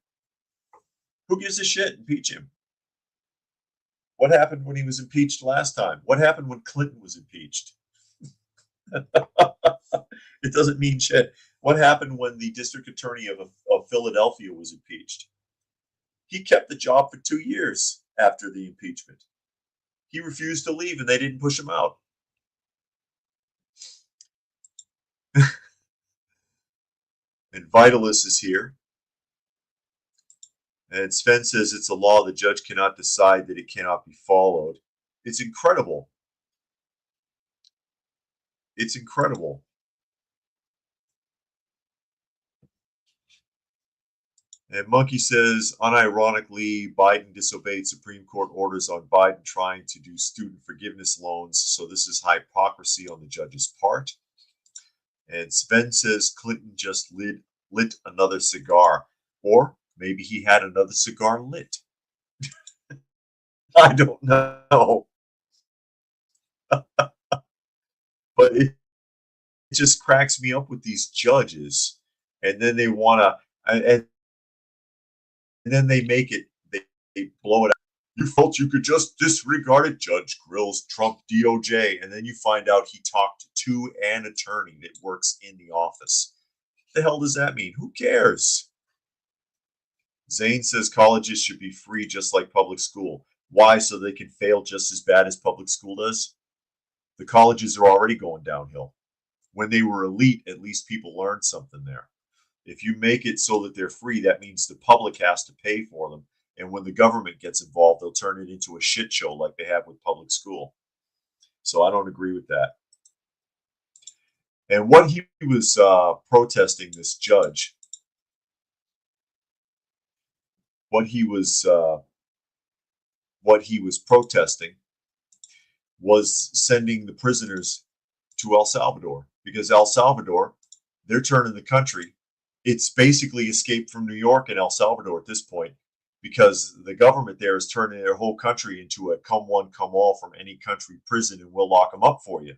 Speaker 1: Who gives a shit? Impeach him. What happened when he was impeached last time? What happened when Clinton was impeached? It doesn't mean shit. What happened when the district attorney of Philadelphia was impeached? He kept the job for 2 years after the impeachment. He refused to leave and they didn't push him out. And Vitalis is here. And Sven says it's a law the judge cannot decide that it cannot be followed. It's incredible. It's incredible. And Monkey says, unironically, Biden disobeyed Supreme Court orders on Biden trying to do student forgiveness loans. So this is hypocrisy on the judge's part. And Sven says Clinton just lit another cigar. Or maybe he had another cigar lit. I don't know. But it just cracks me up with these judges. And then they want to, and then they make it, they blow it out. You felt you could just disregard it, Judge grills Trump DOJ. And then you find out he talked to an attorney that works in the office. What the hell does that mean? Who cares? Zane says colleges should be free just like public school. Why? So they can fail just as bad as public school does? The colleges are already going downhill. When they were elite, at least people learned something there. If you make it so that they're free, that means the public has to pay for them. And when the government gets involved, they'll turn it into a shit show like they have with public school. So I don't agree with that. And what he was protesting, this judge, what he was protesting was sending the prisoners to El Salvador, because El Salvador, they're turning the country. It's basically escape from New York and El Salvador at this point, because the government there is turning their whole country into a come one, come all from any country prison, and we'll lock them up for you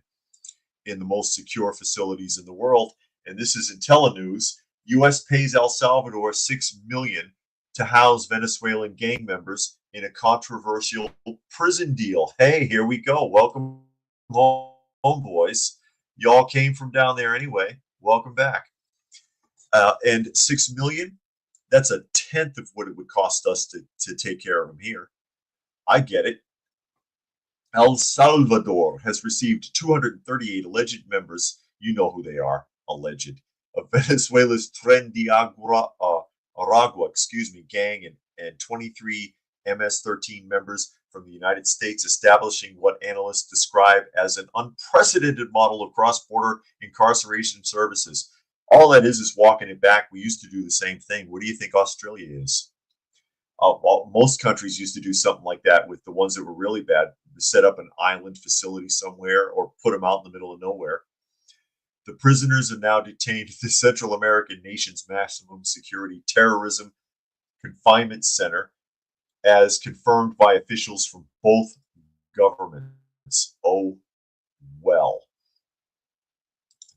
Speaker 1: in the most secure facilities in the world. And this is in Telenews. U.S. pays El Salvador $6 million to house Venezuelan gang members in a controversial prison deal. Hey, here we go. Welcome home, boys. Y'all came from down there anyway. Welcome back. And $6 million, that's a tenth of what it would cost us to take care of them here. I get it. El Salvador has received 238 alleged members, you know who they are, alleged, of Venezuela's Tren de Aragua, gang, and 23 MS-13 members from the United States, establishing what analysts describe as an unprecedented model of cross-border incarceration services. All that is walking it back. We used to do the same thing. What do you think Australia is? Most countries used to do something like that with the ones that were really bad, set up an island facility somewhere or put them out in the middle of nowhere. The prisoners are now detained at the Central American nation's maximum security terrorism confinement center, as confirmed by officials from both governments. Oh, well.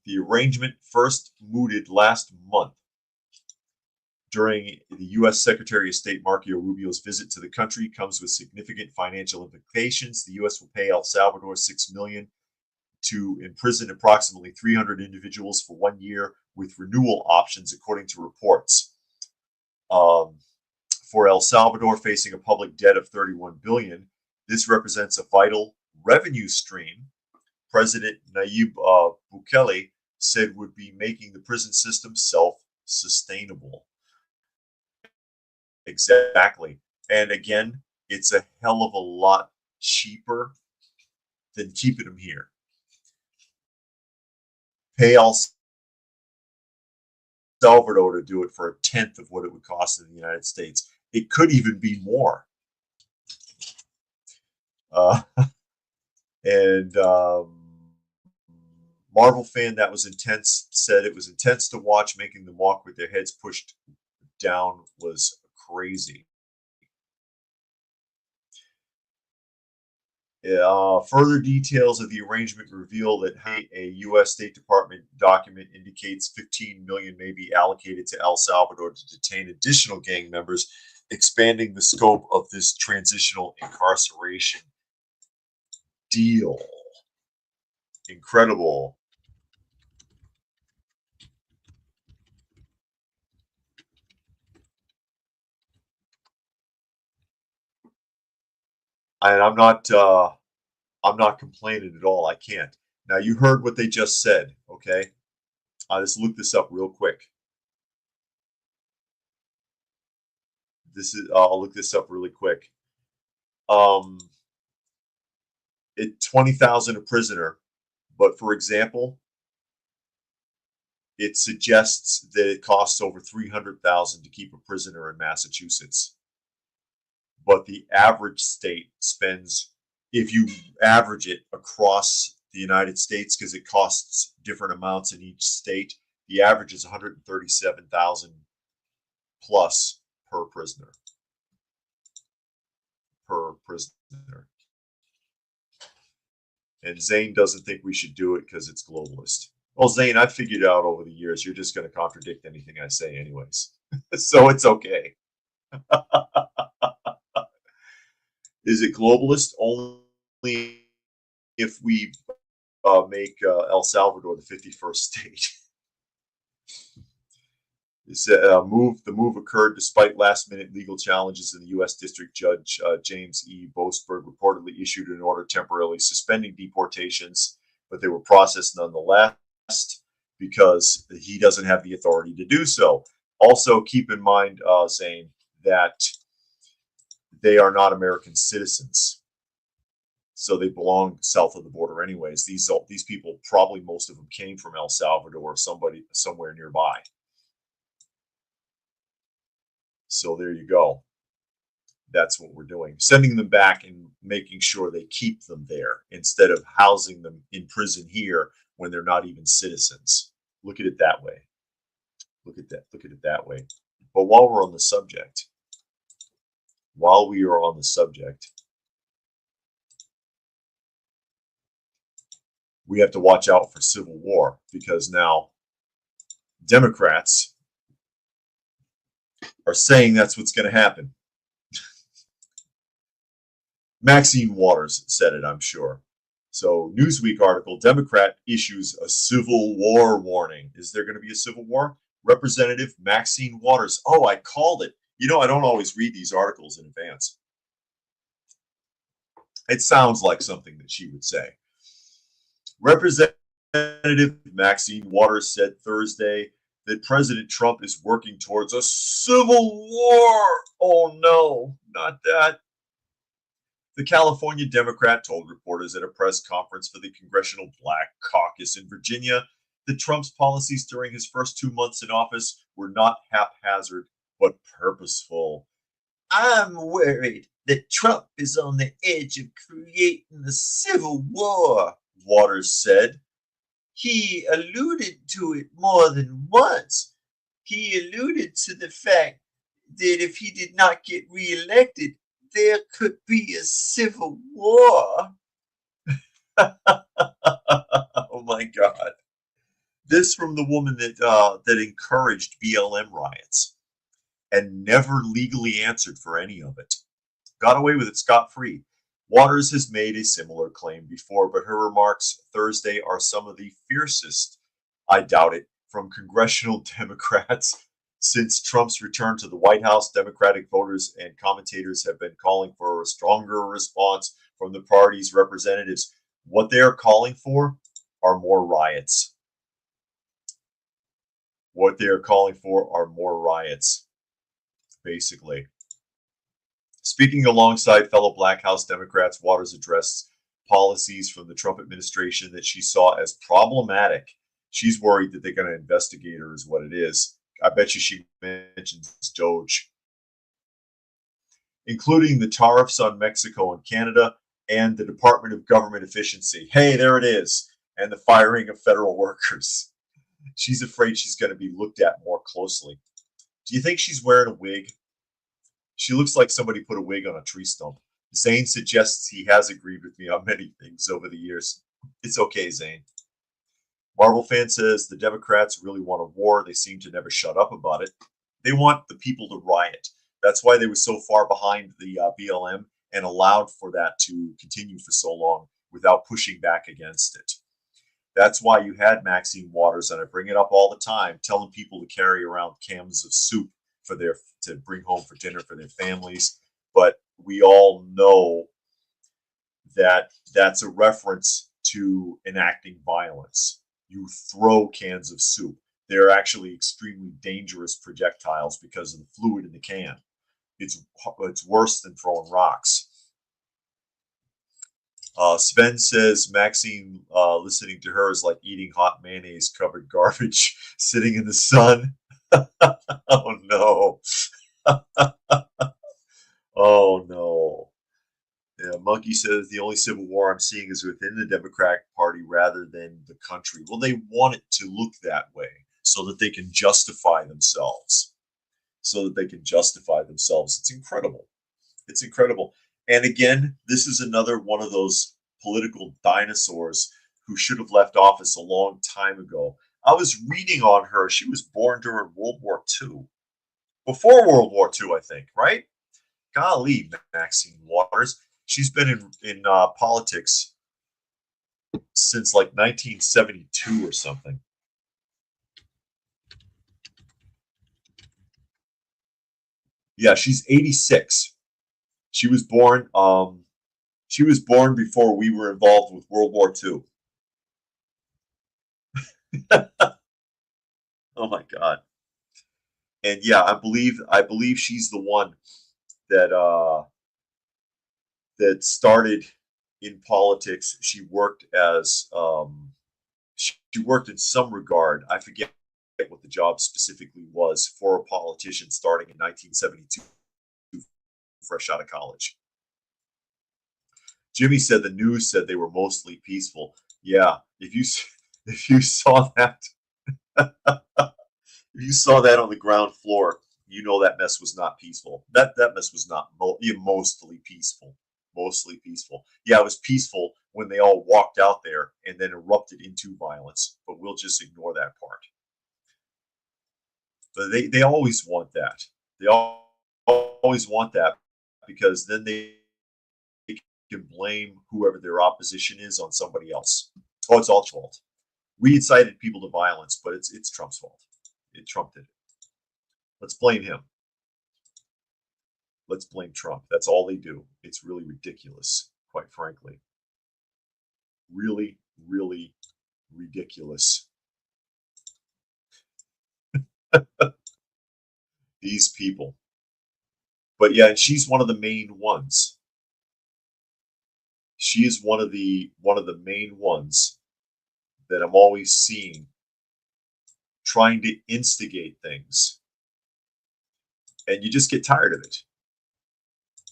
Speaker 1: The arrangement first mooted last month during the U.S. Secretary of State Marco Rubio's visit to the country comes with significant financial implications. The U.S. will pay El Salvador $6 million to imprison approximately 300 individuals for 1 year with renewal options, according to reports. For El Salvador, facing a public debt of $31 billion, this represents a vital revenue stream President Nayib Bukele said would be making the prison system self-sustainable. Exactly. And again, it's a hell of a lot cheaper than keeping them here. Pay El Salvador to do it for a tenth of what it would cost in the United States. It could even be more. Marvel fan that was intense said it was intense to watch, making them walk with their heads pushed down was crazy. Further details of the arrangement reveal that a U.S. State Department document indicates $15 million may be allocated to El Salvador to detain additional gang members, expanding the scope of this transitional incarceration deal. Incredible. And I'm not complaining at all. I can't. Now you heard what they just said, okay? Let's look this up real quick. I'll look this up really quick. It 20,000 a prisoner, but for example, it suggests that it costs over 300,000 to keep a prisoner in Massachusetts. But the average state spends, if you average it across the United States, because it costs different amounts in each state, the average is 137,000 plus per prisoner. And Zane doesn't think we should do it because it's globalist. Well, Zane, I've figured out over the years you're just going to contradict anything I say anyways. So it's okay. Is it globalist? Only if we make El Salvador the 51st state. The move occurred despite last-minute legal challenges in the U.S. District Judge James E. Boasberg reportedly issued an order temporarily suspending deportations, but they were processed nonetheless because he doesn't have the authority to do so. Also, keep in mind, Zane, that they are not American citizens, so they belong south of the border anyways. These people, probably most of them, came from El Salvador or somewhere nearby. So there you go. That's what we're doing. Sending them back and making sure they keep them there instead of housing them in prison here when they're not even citizens. Look at it that way. Look at it that way. But while we are on the subject, we have to watch out for civil war, because now Democrats are saying that's what's going to happen. Maxine Waters said it, I'm sure. So, Newsweek article, Democrat issues a civil war warning. Is there going to be a civil war? Representative Maxine Waters. Oh, I called it. You know, I don't always read these articles in advance. It sounds like something that she would say. Representative Maxine Waters said Thursday that President Trump is working towards a civil war. Oh, no, not that. The California Democrat told reporters at a press conference for the Congressional Black Caucus in Virginia that Trump's policies during his first 2 months in office were not haphazard, but purposeful. I'm worried that Trump is on the edge of creating a civil war, Waters said. He alluded to it more than once. He alluded to the fact that if he did not get reelected, there could be a civil war. Oh my God. This from the woman that encouraged BLM riots and never legally answered for any of it. Got away with it scot-free. Waters has made a similar claim before, but her remarks Thursday are some of the fiercest, I doubt it, from congressional Democrats. Since Trump's return to the White House, Democratic voters and commentators have been calling for a stronger response from the party's representatives. What they are calling for are more riots. What they are calling for are more riots, basically. Speaking alongside fellow Black House Democrats, Waters addressed policies from the Trump administration that she saw as problematic. She's worried that they're going to investigate her, is what it is. I bet you she mentions Doge, including the tariffs on Mexico and Canada and the Department of Government Efficiency. Hey, there it is. And the firing of federal workers. She's afraid she's going to be looked at more closely. Do you think she's wearing a wig? She looks like somebody put a wig on a tree stump. Zane suggests he has agreed with me on many things over the years. It's okay, Zane. Marvel fan says the Democrats really want a war. They seem to never shut up about it. They want the people to riot. That's why they were so far behind the BLM and allowed for that to continue for so long without pushing back against it. That's why you had Maxine Waters, and I bring it up all the time, telling people to carry around cans of soup to bring home for dinner for their families. But we all know that that's a reference to enacting violence. You throw cans of soup. They're actually extremely dangerous projectiles because of the fluid in the can. It's worse than throwing rocks. Sven says Maxine listening to her is like eating hot mayonnaise covered garbage sitting in the sun. Oh no. Oh no. Yeah, Monkey says the only civil war I'm seeing is within the Democratic Party rather than the country. Well, they want it to look that way so that they can justify themselves. It's incredible. It's incredible. And again, this is another one of those political dinosaurs who should have left office a long time ago. I was reading on her. She was born during World War II. Before World War II, I think, right? Golly, Maxine Waters. She's been in politics since like 1972 or something. Yeah, she's 86. She was born. She was born before we were involved with World War II. Oh my God. And yeah, I believe she's the one that that started in politics. She worked as she worked in some regard. I forget what the job specifically was for a politician starting in 1972, fresh out of college. Jimmy said the news said they were mostly peaceful. Yeah, if you saw that, if you saw that on the ground floor, you know that mess was not peaceful. That mess was not mostly peaceful. Mostly peaceful. Yeah, it was peaceful when they all walked out there and then erupted into violence. But we'll just ignore that part. But they always want that. They always want that because then they can blame whoever their opposition is on somebody else. Oh, it's all fault. We incited people to violence, but it's Trump's fault. Trump did it. Let's blame him. Let's blame Trump. That's all they do. It's really ridiculous, quite frankly. Really, really ridiculous. These people. But yeah, and she's one of the main ones. She is one of the main ones that I'm always seeing trying to instigate things. And you just get tired of it.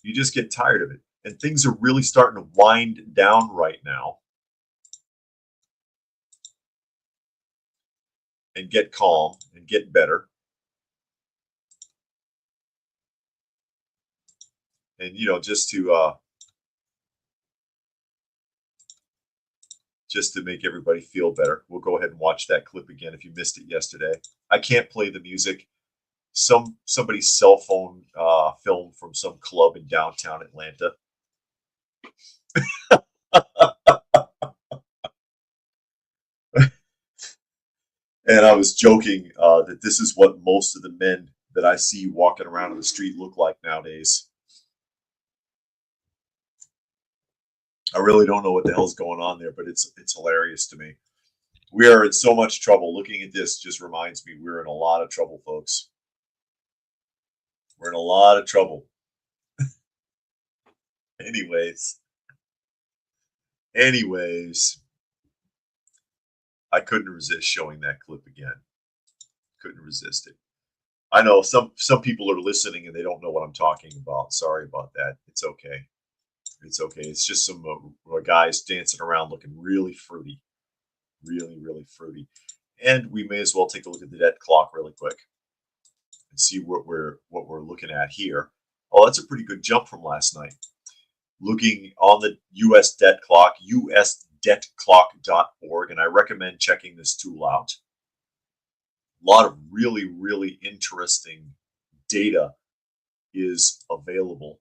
Speaker 1: You just get tired of it. And things are really starting to wind down right now and get calm and get better. And just to make everybody feel better, we'll go ahead and watch that clip again if you missed it yesterday. I can't play the music. Somebody's cell phone film from some club in downtown Atlanta. And I was joking that this is what most of the men that I see walking around on the street look like nowadays. I really don't know what the hell's going on there, but it's hilarious to me. We are in so much trouble. Looking at this just reminds me we're in a lot of trouble, folks. We're in a lot of trouble. Anyways, anyways, I couldn't resist showing that clip again. Couldn't resist it. I know some people are listening and they don't know what I'm talking about. Sorry about that. It's okay. It's okay. It's just some guys dancing around looking really fruity, really, really fruity. And we may as well take a look at the debt clock really quick and see what we're looking at here. Oh, that's a pretty good jump from last night. Looking on the U.S. debt clock, usdebtclock.org, and I recommend checking this tool out. A lot of really, really interesting data is available.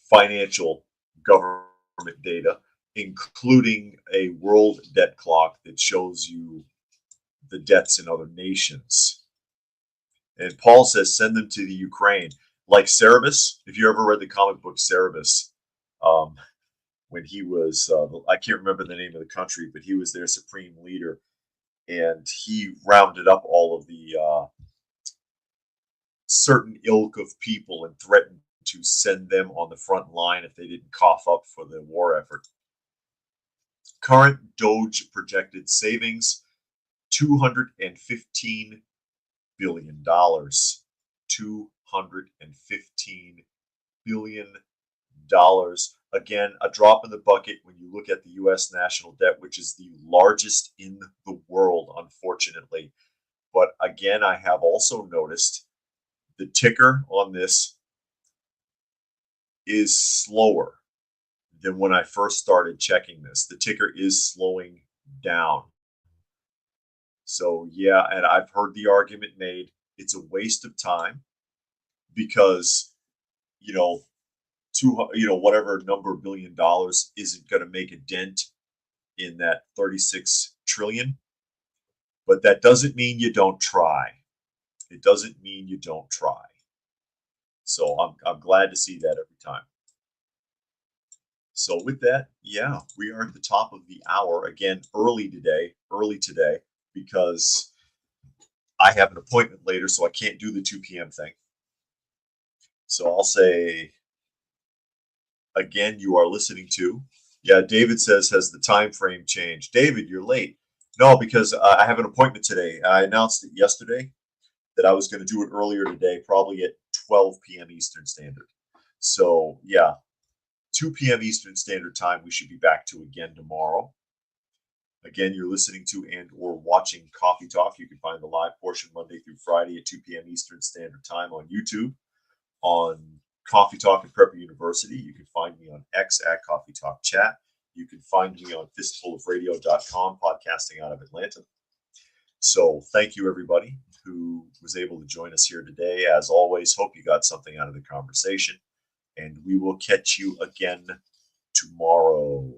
Speaker 1: Financial government data, including a world debt clock that shows you the debts in other nations. And Paul says, send them to the Ukraine. Like Cerebus, if you ever read the comic book Cerebus, when he was, I can't remember the name of the country, but he was their supreme leader. And he rounded up all of the certain ilk of people and threatened to send them on the front line if they didn't cough up for the war effort. Current Doge projected savings, $215 billion. $215 billion. Again, a drop in the bucket when you look at the U.S. national debt, which is the largest in the world, unfortunately. But again, I have also noticed the ticker on this is slower than when I first started checking this. The ticker is slowing down. So yeah, and I've heard the argument made, it's a waste of time because, whatever number of $1 billion isn't going to make a dent in that 36 trillion. But that doesn't mean you don't try. It doesn't mean you don't try. So I'm glad to see that every time. So with that, yeah, we are at the top of the hour again, early today, because I have an appointment later, so I can't do the 2 p.m. thing. So I'll say again, you are listening to. Yeah, David says, has the time frame changed? David, you're late. No, because I have an appointment today. I announced it yesterday that I was going to do it earlier today, probably at 12 p.m. Eastern Standard. So yeah, 2 p.m. Eastern Standard Time, we should be back to again tomorrow. Again, you're listening to and or watching Coffee Talk. You can find the live portion Monday through Friday at 2 p.m. Eastern Standard Time on YouTube, on Coffee Talk and Prepper University. You can find me on X at Coffee Talk Chat. You can find me on fistfulofradio.com, podcasting out of Atlanta. So thank you, everybody who was able to join us here today. As always, hope you got something out of the conversation, and we will catch you again tomorrow.